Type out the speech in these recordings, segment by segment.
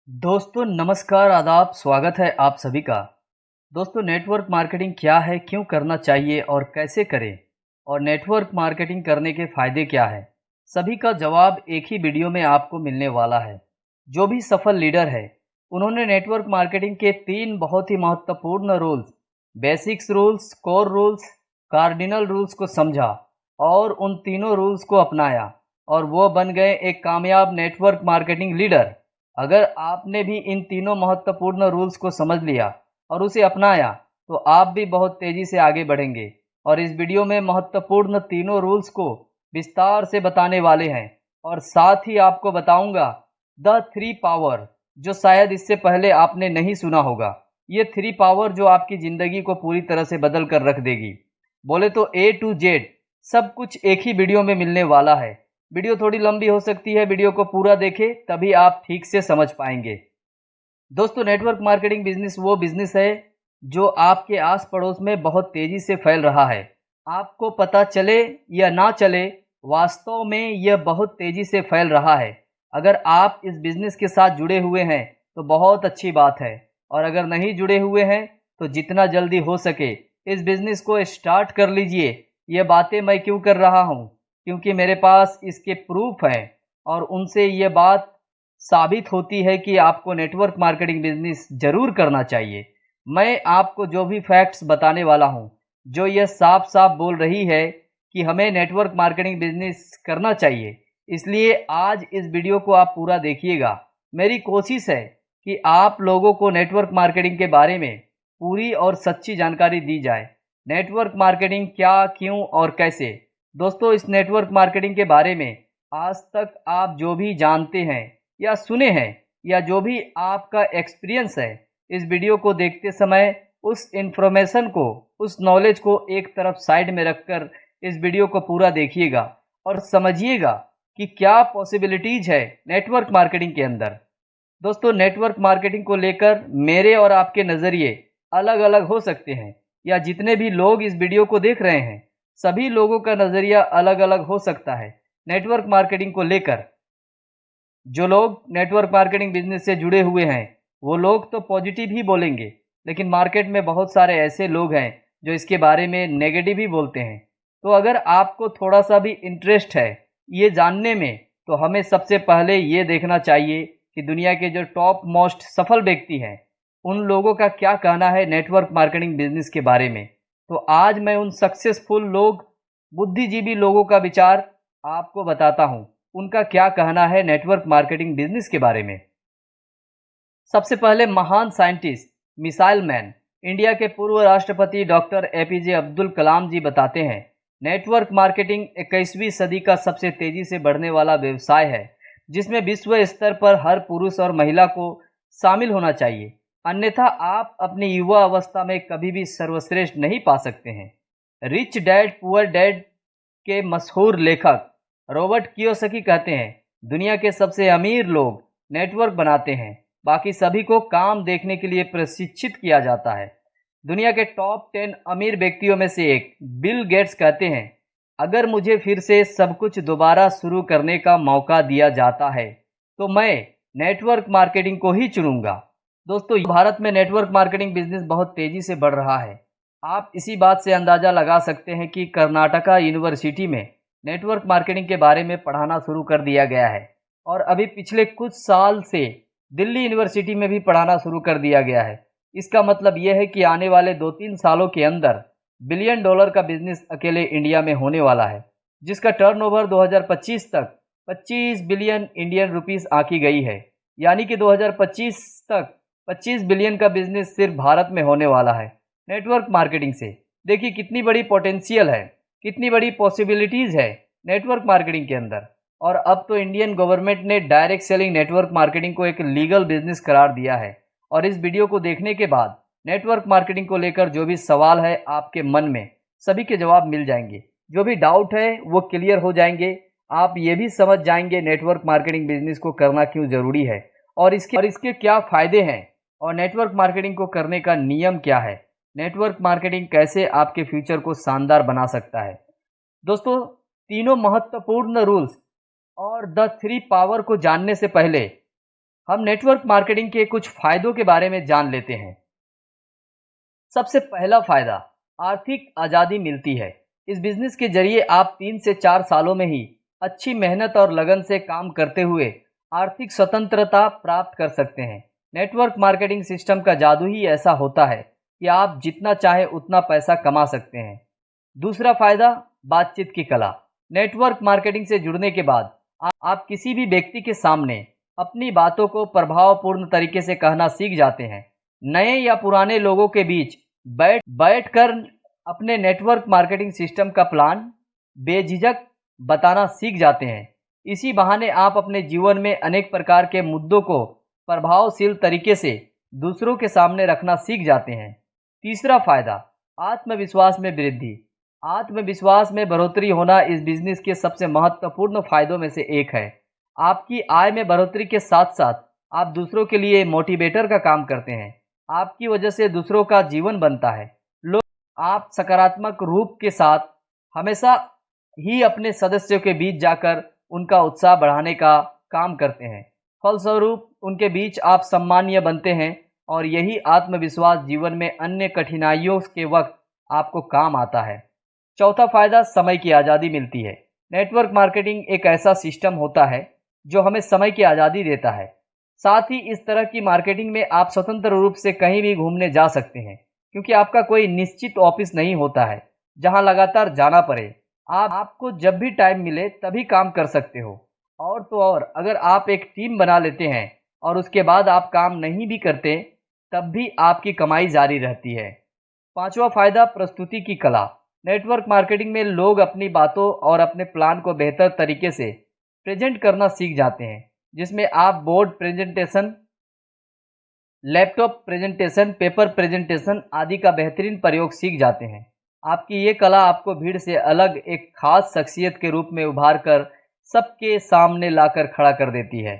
दोस्तों नमस्कार आदाब स्वागत है आप सभी का। दोस्तों नेटवर्क मार्केटिंग क्या है, क्यों करना चाहिए और कैसे करें, और नेटवर्क मार्केटिंग करने के फ़ायदे क्या हैं, सभी का जवाब एक ही वीडियो में आपको मिलने वाला है। जो भी सफल लीडर है उन्होंने नेटवर्क मार्केटिंग के 3 बहुत ही महत्वपूर्ण rules, basics rules, core rules, cardinal rules को समझा और उन तीनों रूल्स को अपनाया और वो बन गए एक कामयाब नेटवर्क मार्केटिंग लीडर। अगर आपने भी इन तीनों महत्वपूर्ण रूल्स को समझ लिया और उसे अपनाया तो आप भी बहुत तेज़ी से आगे बढ़ेंगे। और इस वीडियो में महत्वपूर्ण तीनों रूल्स को विस्तार से बताने वाले हैं और साथ ही आपको बताऊंगा द 3 पावर, जो शायद इससे पहले आपने नहीं सुना होगा। ये 3 पावर जो आपकी ज़िंदगी को पूरी तरह से बदल कर रख देगी। बोले तो ए टू जेड सब कुछ एक ही वीडियो में मिलने वाला है। वीडियो थोड़ी लंबी हो सकती है, वीडियो को पूरा देखें तभी आप ठीक से समझ पाएंगे। दोस्तों नेटवर्क मार्केटिंग बिजनेस वो बिजनेस है जो आपके आस पड़ोस में बहुत तेज़ी से फैल रहा है। आपको पता चले या ना चले, वास्तव में यह बहुत तेज़ी से फैल रहा है। अगर आप इस बिज़नेस के साथ जुड़े हुए हैं तो बहुत अच्छी बात है, और अगर नहीं जुड़े हुए हैं तो जितना जल्दी हो सके इस बिज़नेस को स्टार्ट कर लीजिए। ये बातें मैं क्यों कर रहा हूँ? क्योंकि मेरे पास इसके प्रूफ हैं और उनसे ये बात साबित होती है कि आपको नेटवर्क मार्केटिंग बिजनेस ज़रूर करना चाहिए। मैं आपको जो भी फैक्ट्स बताने वाला हूँ, जो यह साफ साफ बोल रही है कि हमें नेटवर्क मार्केटिंग बिजनेस करना चाहिए, इसलिए आज इस वीडियो को आप पूरा देखिएगा। मेरी कोशिश है कि आप लोगों को नेटवर्क मार्केटिंग के बारे में पूरी और सच्ची जानकारी दी जाए। नेटवर्क मार्केटिंग क्या, क्यों और कैसे। दोस्तों इस नेटवर्क मार्केटिंग के बारे में आज तक आप जो भी जानते हैं या सुने हैं, या जो भी आपका एक्सपीरियंस है, इस वीडियो को देखते समय उस इन्फॉर्मेशन को, उस नॉलेज को एक तरफ साइड में रखकर इस वीडियो को पूरा देखिएगा और समझिएगा कि क्या पॉसिबिलिटीज़ है नेटवर्क मार्केटिंग के अंदर। दोस्तों नेटवर्क मार्केटिंग को लेकर मेरे और आपके नज़रिए अलग अलग हो सकते हैं, या जितने भी लोग इस वीडियो को देख रहे हैं सभी लोगों का नज़रिया अलग अलग हो सकता है नेटवर्क मार्केटिंग को लेकर। जो लोग नेटवर्क मार्केटिंग बिजनेस से जुड़े हुए हैं वो लोग तो पॉजिटिव ही बोलेंगे, लेकिन मार्केट में बहुत सारे ऐसे लोग हैं जो इसके बारे में नेगेटिव ही बोलते हैं। तो अगर आपको थोड़ा सा भी इंटरेस्ट है ये जानने में, तो हमें सबसे पहले ये देखना चाहिए कि दुनिया के जो टॉप मोस्ट सफल व्यक्ति हैं उन लोगों का क्या कहना है नेटवर्क मार्केटिंग बिजनेस के बारे में। तो आज मैं उन सक्सेसफुल लोग, बुद्धिजीवी लोगों का विचार आपको बताता हूँ, उनका क्या कहना है नेटवर्क मार्केटिंग बिजनेस के बारे में। सबसे पहले महान साइंटिस्ट, मिसाइल मैन, इंडिया के पूर्व राष्ट्रपति डॉक्टर एपीजे अब्दुल कलाम जी बताते हैं, नेटवर्क मार्केटिंग 21वीं सदी का सबसे तेजी से बढ़ने वाला व्यवसाय है जिसमें विश्व स्तर पर हर पुरुष और महिला को शामिल होना चाहिए, अन्यथा आप अपनी युवा अवस्था में कभी भी सर्वश्रेष्ठ नहीं पा सकते हैं। रिच डैड पुअर डैड के मशहूर लेखक रॉबर्ट कियोसाकी कहते हैं, दुनिया के सबसे अमीर लोग नेटवर्क बनाते हैं, बाकी सभी को काम देखने के लिए प्रशिक्षित किया जाता है। दुनिया के टॉप 10 अमीर व्यक्तियों में से एक बिल गेट्स कहते हैं, अगर मुझे फिर से सब कुछ दोबारा शुरू करने का मौका दिया जाता है तो मैं नेटवर्क मार्केटिंग को ही चुनूंगा। दोस्तों भारत में नेटवर्क मार्केटिंग बिजनेस बहुत तेजी से बढ़ रहा है। आप इसी बात से अंदाज़ा लगा सकते हैं कि कर्नाटका यूनिवर्सिटी में नेटवर्क मार्केटिंग के बारे में पढ़ाना शुरू कर दिया गया है, और अभी पिछले कुछ साल से दिल्ली यूनिवर्सिटी में भी पढ़ाना शुरू कर दिया गया है। इसका मतलब यह है कि आने वाले 2-3 सालों के अंदर बिलियन डॉलर का बिजनेस अकेले इंडिया में होने वाला है, जिसका टर्नओवर 2025 तक 25 बिलियन इंडियन रुपीस आंकी गई है। यानी कि 2025 तक 25 बिलियन का बिजनेस सिर्फ भारत में होने वाला है नेटवर्क मार्केटिंग से। देखिए कितनी बड़ी पोटेंशियल है, कितनी बड़ी पॉसिबिलिटीज़ है नेटवर्क मार्केटिंग के अंदर। और अब तो इंडियन गवर्नमेंट ने डायरेक्ट सेलिंग नेटवर्क मार्केटिंग को एक लीगल बिजनेस करार दिया है। और इस वीडियो को देखने के बाद नेटवर्क मार्केटिंग को लेकर जो भी सवाल है आपके मन में, सभी के जवाब मिल जाएंगे। जो भी डाउट है वो क्लियर हो जाएंगे। आप ये भी समझ जाएंगे नेटवर्क मार्केटिंग बिजनेस को करना क्यों ज़रूरी है और इसके क्या फ़ायदे हैं, और नेटवर्क मार्केटिंग को करने का नियम क्या है। नेटवर्क मार्केटिंग कैसे आपके फ्यूचर को शानदार बना सकता है। दोस्तों तीनों महत्वपूर्ण रूल्स और द 3 पावर को जानने से पहले हम नेटवर्क मार्केटिंग के कुछ फायदों के बारे में जान लेते हैं। सबसे पहला फायदा, आर्थिक आज़ादी मिलती है। इस बिजनेस के जरिए आप 3 से 4 सालों में ही अच्छी मेहनत और लगन से काम करते हुए आर्थिक स्वतंत्रता प्राप्त कर सकते हैं। नेटवर्क मार्केटिंग सिस्टम का जादू ही ऐसा होता है कि आप जितना चाहे उतना पैसा कमा सकते हैं। दूसरा फायदा, बातचीत की कला। नेटवर्क मार्केटिंग से जुड़ने के बाद आप किसी भी व्यक्ति के सामने अपनी बातों को प्रभावपूर्ण तरीके से कहना सीख जाते हैं। नए या पुराने लोगों के बीच बैठकर अपने नेटवर्क मार्केटिंग सिस्टम का प्लान बेझिझक बताना सीख जाते हैं। इसी बहाने आप अपने जीवन में अनेक प्रकार के मुद्दों को प्रभावशील तरीके से दूसरों के सामने रखना सीख जाते हैं। तीसरा फायदा, आत्मविश्वास में वृद्धि। आत्मविश्वास में बढ़ोतरी होना इस बिजनेस के सबसे महत्वपूर्ण फायदों में से एक है। आपकी आय में बढ़ोतरी के साथ साथ आप दूसरों के लिए मोटिवेटर का काम करते हैं। आपकी वजह से दूसरों का जीवन बनता है। लोग आप सकारात्मक रूप के साथ हमेशा ही अपने सदस्यों के बीच जाकर उनका उत्साह बढ़ाने का काम करते हैं। फलस्वरूप उनके बीच आप सम्मानीय बनते हैं और यही आत्मविश्वास जीवन में अन्य कठिनाइयों के वक्त आपको काम आता है। चौथा फायदा, समय की आज़ादी मिलती है। नेटवर्क मार्केटिंग एक ऐसा सिस्टम होता है जो हमें समय की आज़ादी देता है। साथ ही इस तरह की मार्केटिंग में आप स्वतंत्र रूप से कहीं भी घूमने जा सकते हैं, क्योंकि आपका कोई निश्चित ऑफिस नहीं होता है जहां लगातार जाना पड़े। आपको जब भी टाइम मिले तभी काम कर सकते हो। और तो और, अगर आप एक टीम बना लेते हैं और उसके बाद आप काम नहीं भी करते, तब भी आपकी कमाई जारी रहती है। पांचवा फायदा, प्रस्तुति की कला। नेटवर्क मार्केटिंग में लोग अपनी बातों और अपने प्लान को बेहतर तरीके से प्रेजेंट करना सीख जाते हैं, जिसमें आप board presentation, laptop presentation, paper presentation आदि का बेहतरीन प्रयोग सीख जाते हैं। आपकी ये कला आपको भीड़ से अलग एक खास शख्सियत के रूप में उभार कर सबके सामने लाकर खड़ा कर देती है।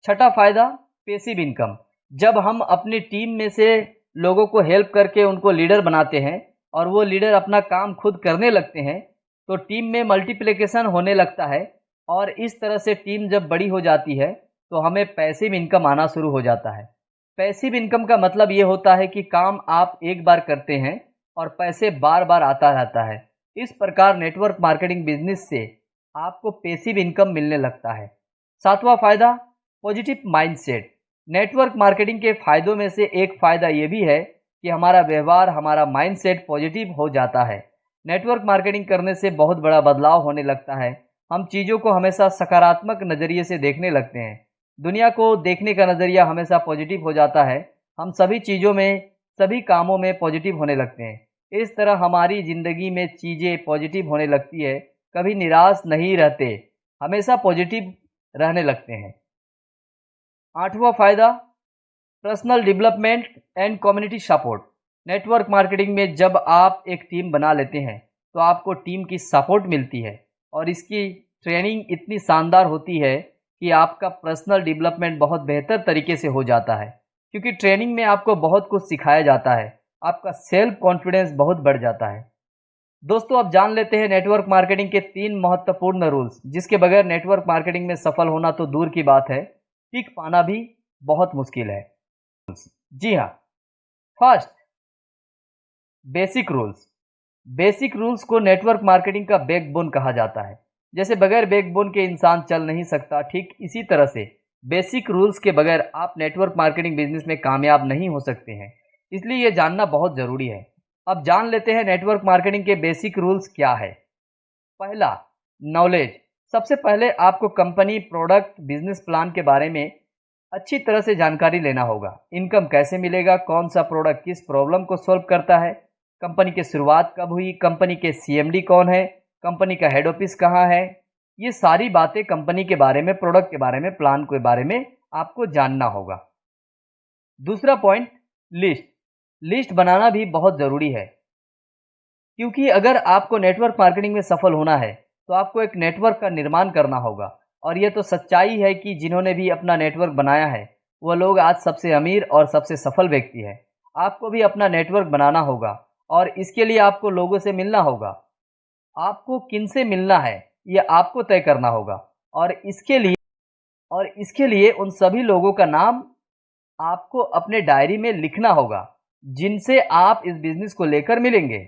छठा फायदा, पैसिव इनकम। जब हम अपनी टीम में से लोगों को हेल्प करके उनको लीडर बनाते हैं और वो लीडर अपना काम खुद करने लगते हैं, तो टीम में मल्टीप्लिकेशन होने लगता है और इस तरह से टीम जब बड़ी हो जाती है तो हमें पैसिव इनकम आना शुरू हो जाता है। पैसिव इनकम का मतलब ये होता है कि काम आप एक बार करते हैं और पैसे बार बार आता रहता है। इस प्रकार नेटवर्क मार्केटिंग बिजनेस से आपको पैसिव इनकम मिलने लगता है। सातवां फायदा, पॉजिटिव माइंडसेट। नेटवर्क मार्केटिंग के फायदों में से एक फायदा ये भी है कि हमारा व्यवहार, हमारा माइंडसेट पॉजिटिव हो जाता है। नेटवर्क मार्केटिंग करने से बहुत बड़ा बदलाव होने लगता है। हम चीज़ों को हमेशा सकारात्मक नज़रिए से देखने लगते हैं। दुनिया को देखने का नज़रिया हमेशा पॉजिटिव हो जाता है। हम सभी चीज़ों में, सभी कामों में पॉजिटिव होने लगते हैं। इस तरह हमारी ज़िंदगी में चीज़ें पॉजिटिव होने लगती है। कभी निराश नहीं रहते, हमेशा पॉजिटिव रहने लगते हैं। आठवां फायदा, personal development and community support. Network marketing में जब आप एक टीम बना लेते हैं तो आपको टीम की सपोर्ट मिलती है और इसकी ट्रेनिंग इतनी शानदार होती है कि आपका पर्सनल डेवलपमेंट बहुत बेहतर तरीके से हो जाता है, क्योंकि ट्रेनिंग में आपको बहुत कुछ सिखाया जाता है। आपका सेल्फ कॉन्फिडेंस बहुत बढ़ जाता है। दोस्तों, अब जान लेते हैं नेटवर्क मार्केटिंग के 3 महत्वपूर्ण रूल्स, जिसके बगैर नेटवर्क मार्केटिंग में सफल होना तो दूर की बात है, टिक पाना भी बहुत मुश्किल है। जी हाँ, first, basic rules. Basic rules को नेटवर्क मार्केटिंग का बैकबोन कहा जाता है। जैसे बगैर बैकबोन के इंसान चल नहीं सकता, ठीक इसी तरह से बेसिक रूल्स के बगैर आप नेटवर्क मार्केटिंग बिजनेस में कामयाब नहीं हो सकते हैं। इसलिए यह जानना बहुत ज़रूरी है। अब जान लेते हैं नेटवर्क मार्केटिंग के बेसिक रूल्स क्या है। पहला, नॉलेज। सबसे पहले आपको कंपनी, प्रोडक्ट, बिजनेस प्लान के बारे में अच्छी तरह से जानकारी लेना होगा। इनकम कैसे मिलेगा, कौन सा प्रोडक्ट किस प्रॉब्लम को सॉल्व करता है, कंपनी की शुरुआत कब हुई, कंपनी के सीएमडी कौन है, कंपनी का हेड ऑफिस कहाँ है। ये सारी बातें कंपनी के बारे में, प्रोडक्ट के बारे में, प्लान के बारे में आपको जानना होगा। दूसरा पॉइंट, लिस्ट। लिस्ट बनाना भी बहुत ज़रूरी है, क्योंकि अगर आपको नेटवर्क मार्केटिंग में सफल होना है तो आपको एक नेटवर्क का निर्माण करना होगा। और ये तो सच्चाई है कि जिन्होंने भी अपना नेटवर्क बनाया है वह लोग आज सबसे अमीर और सबसे सफल व्यक्ति है। आपको भी अपना नेटवर्क बनाना होगा और इसके लिए आपको लोगों से मिलना होगा। आपको किन से मिलना है ये आपको तय करना होगा और इसके लिए और इसके लिए उन सभी लोगों का नाम आपको अपने डायरी में लिखना होगा जिनसे आप इस बिजनेस को लेकर मिलेंगे।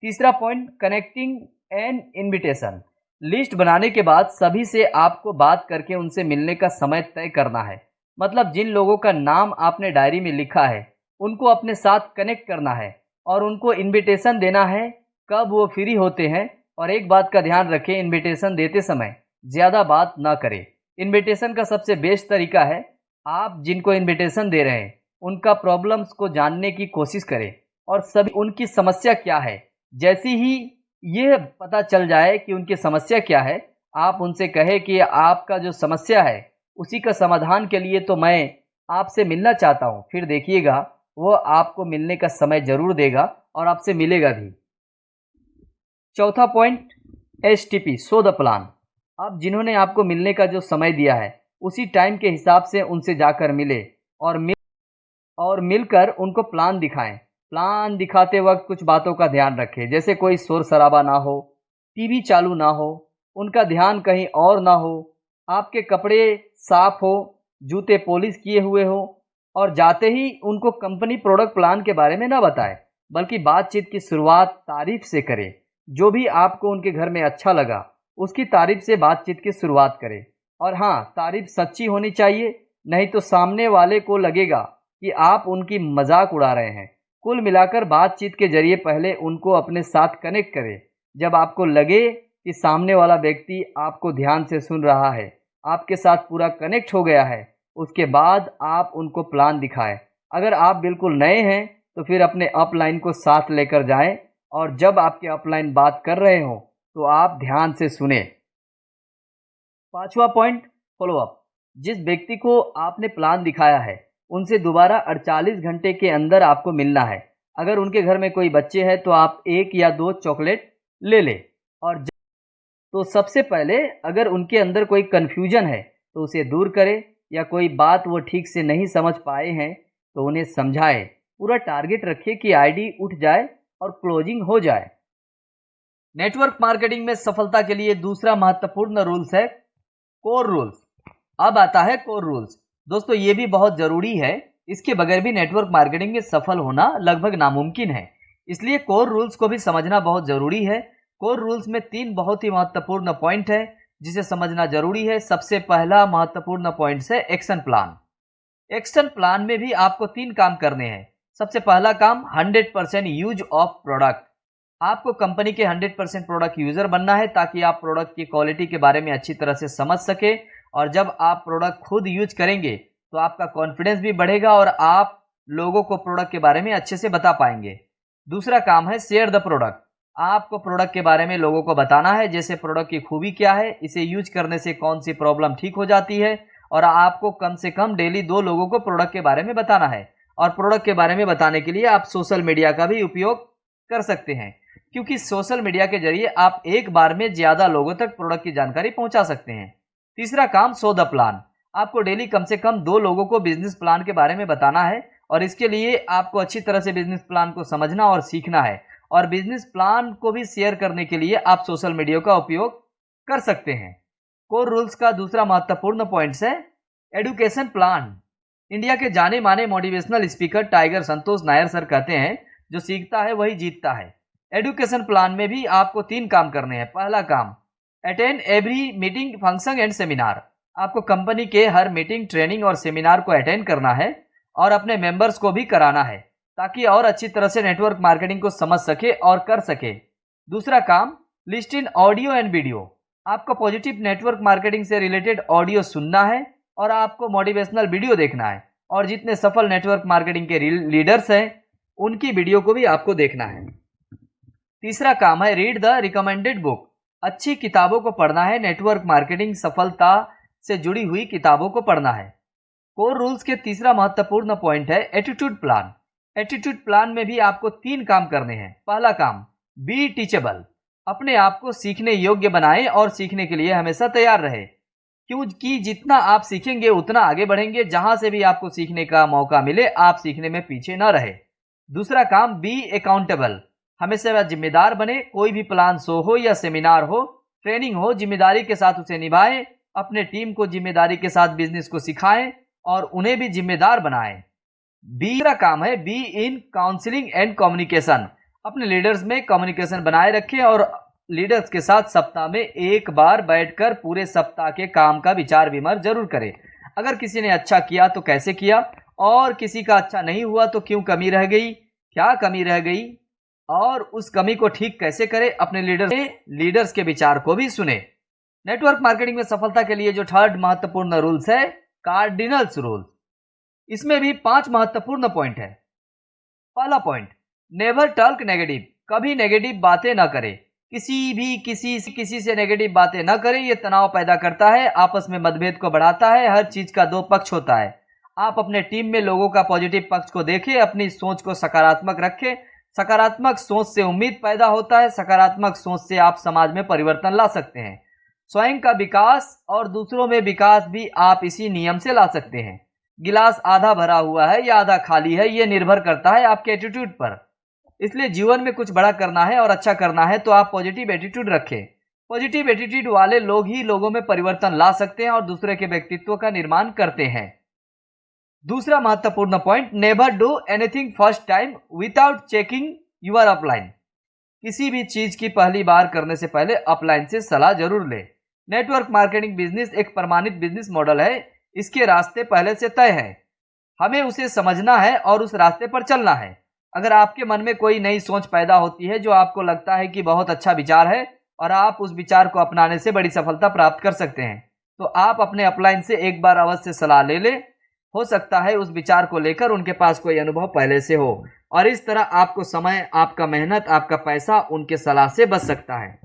तीसरा point, connecting and invitation. List बनाने के बाद सभी से आपको बात करके उनसे मिलने का समय तय करना है। मतलब जिन लोगों का नाम आपने डायरी में लिखा है उनको अपने साथ कनेक्ट करना है और उनको इनविटेशन देना है कब वो फ्री होते हैं। और एक बात का ध्यान रखें, इनविटेशन देते समय ज़्यादा बात ना करें। इनविटेशन का सबसे बेस्ट तरीका है, आप जिनको इनविटेशन दे रहे हैं उनका प्रॉब्लम्स को जानने की कोशिश करें और सभी उनकी समस्या क्या है। जैसे ही ये पता चल जाए कि उनकी समस्या क्या है, आप उनसे कहें कि आपका जो समस्या है उसी का समाधान के लिए तो मैं आपसे मिलना चाहता हूँ। फिर देखिएगा वो आपको मिलने का समय ज़रूर देगा और आपसे मिलेगा भी। चौथा point, STP, show the plan. अब जिन्होंने आपको मिलने का जो समय दिया है उसी टाइम के हिसाब से उनसे जाकर मिले और मिलकर उनको प्लान दिखाएं। प्लान दिखाते वक्त कुछ बातों का ध्यान रखें, जैसे कोई शोर शराबा ना हो, टीवी चालू ना हो, उनका ध्यान कहीं और ना हो, आपके कपड़े साफ हो, जूते पॉलिश किए हुए हो और जाते ही उनको कंपनी प्रोडक्ट प्लान के बारे में ना बताएं, बल्कि बातचीत की शुरुआत तारीफ से करें। जो भी आपको उनके घर में अच्छा लगा उसकी तारीफ से बातचीत की शुरुआत करें। और हाँ, तारीफ सच्ची होनी चाहिए, नहीं तो सामने वाले को लगेगा कि आप उनकी मजाक उड़ा रहे हैं। कुल मिलाकर बातचीत के जरिए पहले उनको अपने साथ कनेक्ट करें। जब आपको लगे कि सामने वाला व्यक्ति आपको ध्यान से सुन रहा है, आपके साथ पूरा कनेक्ट हो गया है, उसके बाद आप उनको प्लान दिखाएं। अगर आप बिल्कुल नए हैं तो फिर अपने अपलाइन को साथ लेकर जाएं और जब आपके अपलाइन बात कर रहे हो तो आप ध्यान से सुने। पांचवा पॉइंट, फॉलोअप। जिस व्यक्ति को आपने प्लान दिखाया है उनसे दोबारा 48 घंटे के अंदर आपको मिलना है। अगर उनके घर में कोई बच्चे हैं तो आप 1 या 2 चॉकलेट ले लें। और तो सबसे पहले अगर उनके अंदर कोई कन्फ्यूजन है तो उसे दूर करें, या कोई बात वो ठीक से नहीं समझ पाए हैं तो उन्हें समझाएं। पूरा टारगेट रखिए कि आईडी उठ जाए और क्लोजिंग हो जाए। नेटवर्क मार्केटिंग में सफलता के लिए दूसरा महत्वपूर्ण रूल्स है कोर रूल्स। अब आता है कोर रूल्स। दोस्तों ये भी बहुत ज़रूरी है, इसके बगैर भी नेटवर्क मार्केटिंग में सफल होना लगभग नामुमकिन है। इसलिए कोर रूल्स को भी समझना बहुत ज़रूरी है। कोर रूल्स में 3 बहुत ही महत्वपूर्ण पॉइंट है जिसे समझना जरूरी है। सबसे पहला महत्वपूर्ण पॉइंट है एक्शन प्लान। एक्शन प्लान में भी आपको 3 काम करने हैं। सबसे पहला काम 100% यूज ऑफ प्रोडक्ट। आपको कंपनी के 100% प्रोडक्ट यूज़र बनना है ताकि आप प्रोडक्ट की क्वालिटी के बारे में अच्छी तरह से समझ सके। और जब आप प्रोडक्ट खुद यूज करेंगे तो आपका कॉन्फिडेंस भी बढ़ेगा और आप लोगों को प्रोडक्ट के बारे में अच्छे से बता पाएंगे। दूसरा काम है शेयर द प्रोडक्ट। आपको प्रोडक्ट के बारे में लोगों को बताना है, जैसे प्रोडक्ट की खूबी क्या है, इसे यूज करने से कौन सी प्रॉब्लम ठीक हो जाती है। और आपको कम से कम डेली 2 लोगों को प्रोडक्ट के बारे में बताना है। और प्रोडक्ट के बारे में बताने के लिए आप सोशल मीडिया का भी उपयोग कर सकते हैं, क्योंकि सोशल मीडिया के जरिए आप एक बार में ज़्यादा लोगों तक प्रोडक्ट की जानकारी पहुंचा सकते हैं। तीसरा काम शो द प्लान। आपको डेली कम से कम 2 लोगों को बिजनेस प्लान के बारे में बताना है और इसके लिए आपको अच्छी तरह से बिजनेस प्लान को समझना और सीखना है। और बिजनेस प्लान को भी शेयर करने के लिए आप सोशल मीडिया का उपयोग कर सकते हैं। कोर रूल्स का दूसरा महत्वपूर्ण पॉइंट है एडुकेशन प्लान। इंडिया के जाने माने मोटिवेशनल स्पीकर टाइगर संतोष नायर सर कहते हैं, जो सीखता है वही जीतता है। एडुकेशन प्लान में भी आपको 3 काम करने हैं। पहला काम, attend every meeting, function and seminar. आपको कंपनी के हर मीटिंग, ट्रेनिंग और सेमिनार को अटेंड करना है और अपने मेंबर्स को भी कराना है ताकि और अच्छी तरह से नेटवर्क मार्केटिंग को समझ सके और कर सके। दूसरा काम, list in audio and video. आपको पॉजिटिव नेटवर्क मार्केटिंग से रिलेटेड ऑडियो सुनना है और आपको मोटिवेशनल वीडियो देखना है। और जितने सफल नेटवर्क मार्केटिंग के लीडर्स हैं उनकी वीडियो को भी आपको देखना है। तीसरा काम है रीड द रिकमेंडेड बुक। अच्छी किताबों को पढ़ना है। नेटवर्क मार्केटिंग सफलता से जुड़ी हुई किताबों को पढ़ना है। कोर रूल्स के तीसरा महत्वपूर्ण पॉइंट है एटीट्यूड प्लान। एटीट्यूड प्लान में भी आपको 3 काम करने हैं। पहला काम, बी टीचेबल। अपने आप को सीखने योग्य बनाएं और सीखने के लिए हमेशा तैयार रहे, क्योंकि जितना आप सीखेंगे उतना आगे बढ़ेंगे। जहां से भी आपको सीखने का मौका मिले आप सीखने में पीछे न रहे। दूसरा काम, बी अकाउंटेबल। हमेशा जिम्मेदार बने। कोई भी प्लान शो हो या सेमिनार हो, ट्रेनिंग हो, जिम्मेदारी के साथ उसे निभाएं अपने टीम को जिम्मेदारी के साथ बिजनेस को सिखाएं और उन्हें भी जिम्मेदार बनाएं। दूसरा काम है be in counselling and communication. अपने लीडर्स में कम्युनिकेशन बनाए रखें और लीडर्स के साथ सप्ताह में एक बार बैठकर पूरे सप्ताह के काम का विचार विमर्श जरूर करें। अगर किसी ने अच्छा किया तो कैसे किया, और किसी का अच्छा नहीं हुआ तो क्यों कमी रह गई, क्या कमी रह गई और उस कमी को ठीक कैसे करें। अपने लीडर्स के विचार को भी सुने। नेटवर्क मार्केटिंग में सफलता के लिए जो थर्ड महत्वपूर्ण रूल्स है, कार्डिनल्स रूल, इसमें भी 5 महत्वपूर्ण पॉइंट है। पहला पॉइंट, नेवर टॉक नेगेटिव। कभी नेगेटिव बातें न करें। किसी से नेगेटिव बातें न करें। यह तनाव पैदा करता है, आपस में मतभेद को बढ़ाता है। हर चीज का 2 पक्ष होता है। आप अपने टीम में लोगों का पॉजिटिव पक्ष को देखें, अपनी सोच को सकारात्मक रखें। सकारात्मक सोच से उम्मीद पैदा होता है। सकारात्मक सोच से आप समाज में परिवर्तन ला सकते हैं। स्वयं का विकास और दूसरों में विकास भी आप इसी नियम से ला सकते हैं। गिलास आधा भरा हुआ है या आधा खाली है, यह निर्भर करता है आपके एटीट्यूड पर। इसलिए जीवन में कुछ बड़ा करना है और अच्छा करना है तो आप पॉजिटिव एटीट्यूड रखें। पॉजिटिव एटीट्यूड वाले लोग ही लोगों में परिवर्तन ला सकते हैं और दूसरे के व्यक्तित्व का निर्माण करते हैं। दूसरा महत्वपूर्ण point, never do anything first time without checking your upline. किसी भी चीज की पहली बार करने से पहले अपलाइन से सलाह जरूर ले। नेटवर्क मार्केटिंग बिजनेस एक प्रमाणित बिजनेस मॉडल है। इसके रास्ते पहले से तय है, हमें उसे समझना है और उस रास्ते पर चलना है। अगर आपके मन में कोई नई सोच पैदा होती है जो आपको लगता है कि बहुत अच्छा विचार है और आप उस विचार को अपनाने से बड़ी सफलता प्राप्त कर सकते हैं, तो आप अपने अपलाइन से एक बार अवश्य सलाह ले लें। हो सकता है उस विचार को लेकर उनके पास कोई अनुभव पहले से हो और इस तरह आपको समय, आपका मेहनत, आपका पैसा उनके सलाह से बच सकता है।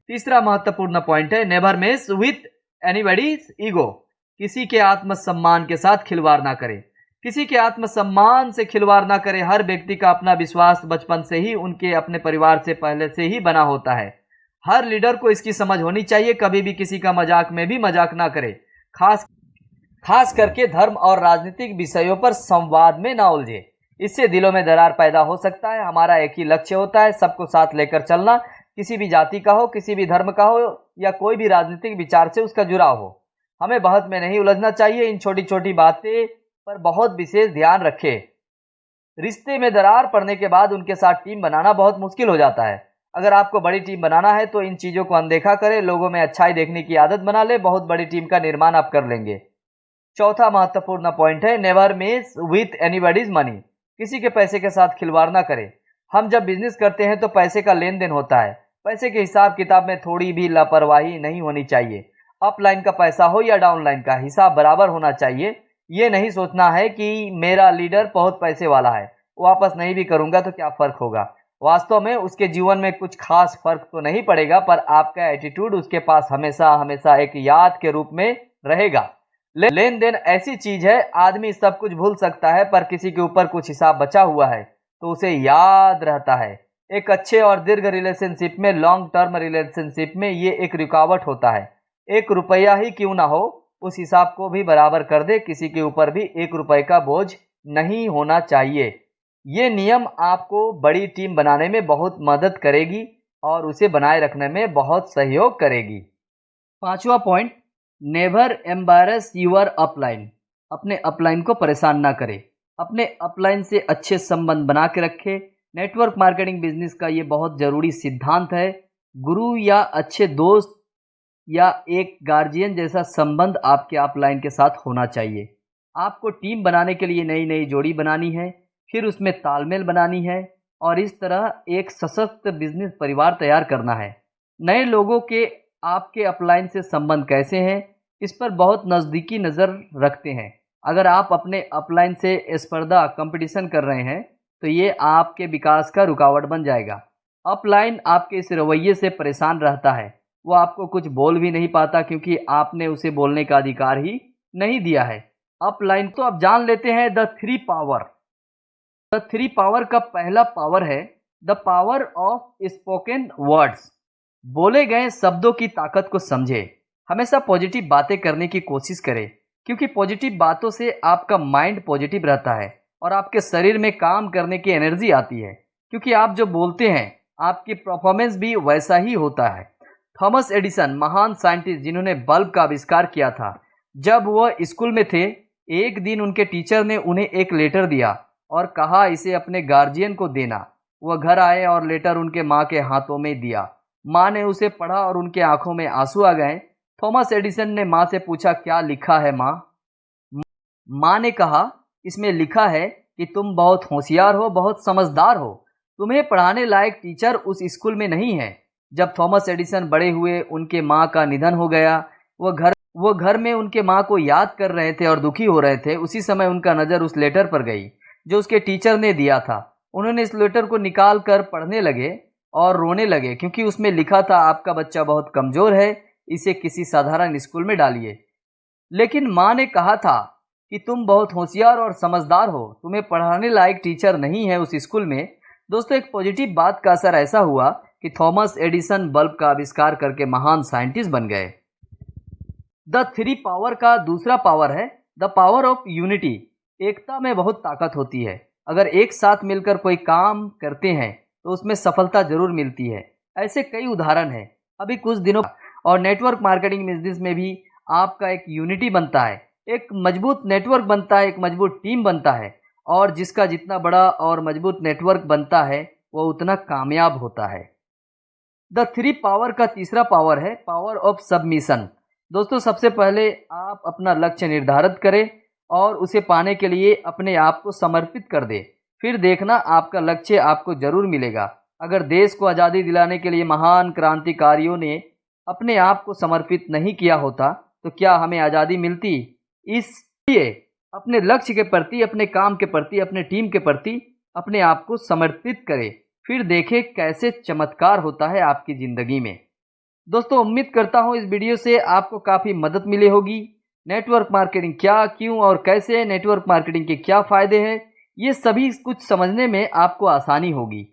तीसरा महत्वपूर्ण पॉइंट है, never mess with anybody's ego. किसी के आत्मसम्मान के साथ खिलवाड़ ना करें। किसी के आत्मसम्मान से खिलवाड़ ना करें। हर व्यक्ति का अपना विश्वास बचपन से ही उनके अपने परिवार से पहले से ही बना होता है। हर लीडर को इसकी समझ होनी चाहिए। कभी भी किसी का मजाक में भी मजाक ना करे, खास करके धर्म और राजनीतिक विषयों पर संवाद में ना उलझे। इससे दिलों में दरार पैदा हो सकता है। हमारा एक ही लक्ष्य होता है, सबको साथ लेकर चलना। किसी भी जाति का हो, किसी भी धर्म का हो या कोई भी राजनीतिक विचार से उसका जुड़ाव हो, हमें बहस में नहीं उलझना चाहिए। इन छोटी छोटी बातें पर बहुत विशेष ध्यान रखें। रिश्ते में दरार पड़ने के बाद उनके साथ टीम बनाना बहुत मुश्किल हो जाता है। अगर आपको बड़ी टीम बनाना है तो इन चीजों को अनदेखा करें। लोगों में अच्छाई देखने की आदत बना ले, बहुत बड़ी टीम का निर्माण आप कर लेंगे। चौथा महत्वपूर्ण पॉइंट है, never mess with anybody's money. किसी के पैसे के साथ खिलवाड़ ना करें। हम जब बिजनेस करते हैं तो पैसे का लेन देन होता है। पैसे के हिसाब किताब में थोड़ी भी लापरवाही नहीं होनी चाहिए। अपलाइन का पैसा हो या डाउनलाइन का, हिसाब बराबर होना चाहिए। ये नहीं सोचना है कि मेरा लीडर बहुत पैसे वाला है, वापस नहीं भी करूंगा तो क्या फर्क होगा। वास्तव में उसके जीवन में कुछ खास फर्क तो नहीं पड़ेगा, पर आपका एटीट्यूड उसके पास हमेशा हमेशा एक याद के रूप में रहेगा। लेन देन ऐसी चीज है, आदमी सब कुछ भूल सकता है पर किसी के ऊपर कुछ हिसाब बचा हुआ है तो उसे याद रहता है। एक अच्छे और दीर्घ रिलेशनशिप में, लॉन्ग टर्म रिलेशनशिप में ये एक रुकावट होता है। 1 रुपया ही क्यों ना हो, उस हिसाब को भी बराबर कर दे। किसी के ऊपर भी 1 रुपए का बोझ नहीं होना चाहिए। ये नियम आपको बड़ी टीम बनाने में बहुत मदद करेगी और उसे बनाए रखने में बहुत सहयोग करेगी। 5वां point, never embarrass your upline. अपने अपलाइन को परेशान ना करें। अपने अपलाइन से अच्छे संबंध बना के रखें। नेटवर्क मार्केटिंग बिजनेस का ये बहुत ज़रूरी सिद्धांत है। गुरु या अच्छे दोस्त या एक गार्जियन जैसा संबंध आपके अपलाइन के साथ होना चाहिए। आपको टीम बनाने के लिए नई नई जोड़ी बनानी है, फिर उसमें तालमेल बनानी है और इस तरह एक सशक्त बिजनेस परिवार तैयार करना है। नए लोगों के आपके अपलाइन से संबंध कैसे हैं, इस पर बहुत नज़दीकी नज़र रखते हैं। अगर आप अपने अपलाइन से स्पर्धा कंपटीशन कर रहे हैं तो ये आपके विकास का रुकावट बन जाएगा। अपलाइन आपके इस रवैये से परेशान रहता है। वो आपको कुछ बोल भी नहीं पाता क्योंकि आपने उसे बोलने का अधिकार ही नहीं दिया है। अपलाइन तो आप जान लेते हैं, द 3 पावर। द 3 पावर का पहला पावर है the power of spoken words. बोले गए शब्दों की ताकत को समझे। हमेशा पॉजिटिव बातें करने की कोशिश करें क्योंकि पॉजिटिव बातों से आपका माइंड पॉजिटिव रहता है और आपके शरीर में काम करने की एनर्जी आती है। क्योंकि आप जो बोलते हैं आपकी परफॉर्मेंस भी वैसा ही होता है। थॉमस एडिसन महान साइंटिस्ट जिन्होंने बल्ब का आविष्कार किया था, जब वह स्कूल में थे, एक दिन उनके टीचर ने उन्हें एक लेटर दिया और कहा इसे अपने गार्जियन को देना। वह घर आए और लेटर उनके माँ के हाथों में दिया। माँ ने उसे पढ़ा और उनके आंखों में आंसू आ गए। थॉमस एडिसन ने माँ से पूछा, क्या लिखा है माँ? माँ ने कहा, इसमें लिखा है कि तुम बहुत होशियार हो, बहुत समझदार हो। तुम्हें पढ़ाने लायक टीचर उस स्कूल में नहीं है। जब थॉमस एडिसन बड़े हुए, उनके माँ का निधन हो गया। वो घर में उनके माँ को याद कर रहे थे और दुखी हो रहे थे। उसी समय उनका नज़र उस लेटर पर गई जो उसके टीचर ने दिया था। उन्होंने इस लेटर को निकाल कर पढ़ने लगे और रोने लगे, क्योंकि उसमें लिखा था, आपका बच्चा बहुत कमज़ोर है, इसे किसी साधारण स्कूल में डालिए। लेकिन माँ ने कहा था कि तुम बहुत होशियार और समझदार हो, तुम्हें पढ़ाने लायक टीचर नहीं है उस स्कूल में। दोस्तों, एक पॉजिटिव बात का असर ऐसा हुआ कि थॉमस एडिसन बल्ब का आविष्कार करके महान साइंटिस्ट बन गए। द थ्री पावर का दूसरा पावर है द पावर ऑफ यूनिटी। एकता में बहुत ताकत होती है। अगर एक साथ मिलकर कोई काम करते हैं तो उसमें सफलता जरूर मिलती है। ऐसे कई उदाहरण हैं। अभी कुछ दिनों और नेटवर्क मार्केटिंग बिजनेस में भी आपका एक यूनिटी बनता है, एक मजबूत नेटवर्क बनता है, एक मजबूत टीम बनता है। और जिसका जितना बड़ा और मजबूत नेटवर्क बनता है वो उतना कामयाब होता है। द थ्री पावर का तीसरा पावर है पावर ऑफ सबमिशन। दोस्तों, सबसे पहले आप अपना लक्ष्य निर्धारित करें और उसे पाने के लिए अपने आप को समर्पित कर दें। फिर देखना, आपका लक्ष्य आपको जरूर मिलेगा। अगर देश को आज़ादी दिलाने के लिए महान क्रांतिकारियों ने अपने आप को समर्पित नहीं किया होता तो क्या हमें आज़ादी मिलती? इसलिए अपने लक्ष्य के प्रति, अपने काम के प्रति, अपने टीम के प्रति अपने आप को समर्पित करें। फिर देखें कैसे चमत्कार होता है आपकी ज़िंदगी में। दोस्तों, उम्मीद करता हूँ इस वीडियो से आपको काफ़ी मदद मिली होगी। नेटवर्क मार्केटिंग क्या, क्यों और कैसे है, नेटवर्क मार्केटिंग के क्या फ़ायदे हैं, ये सभी कुछ समझने में आपको आसानी होगी।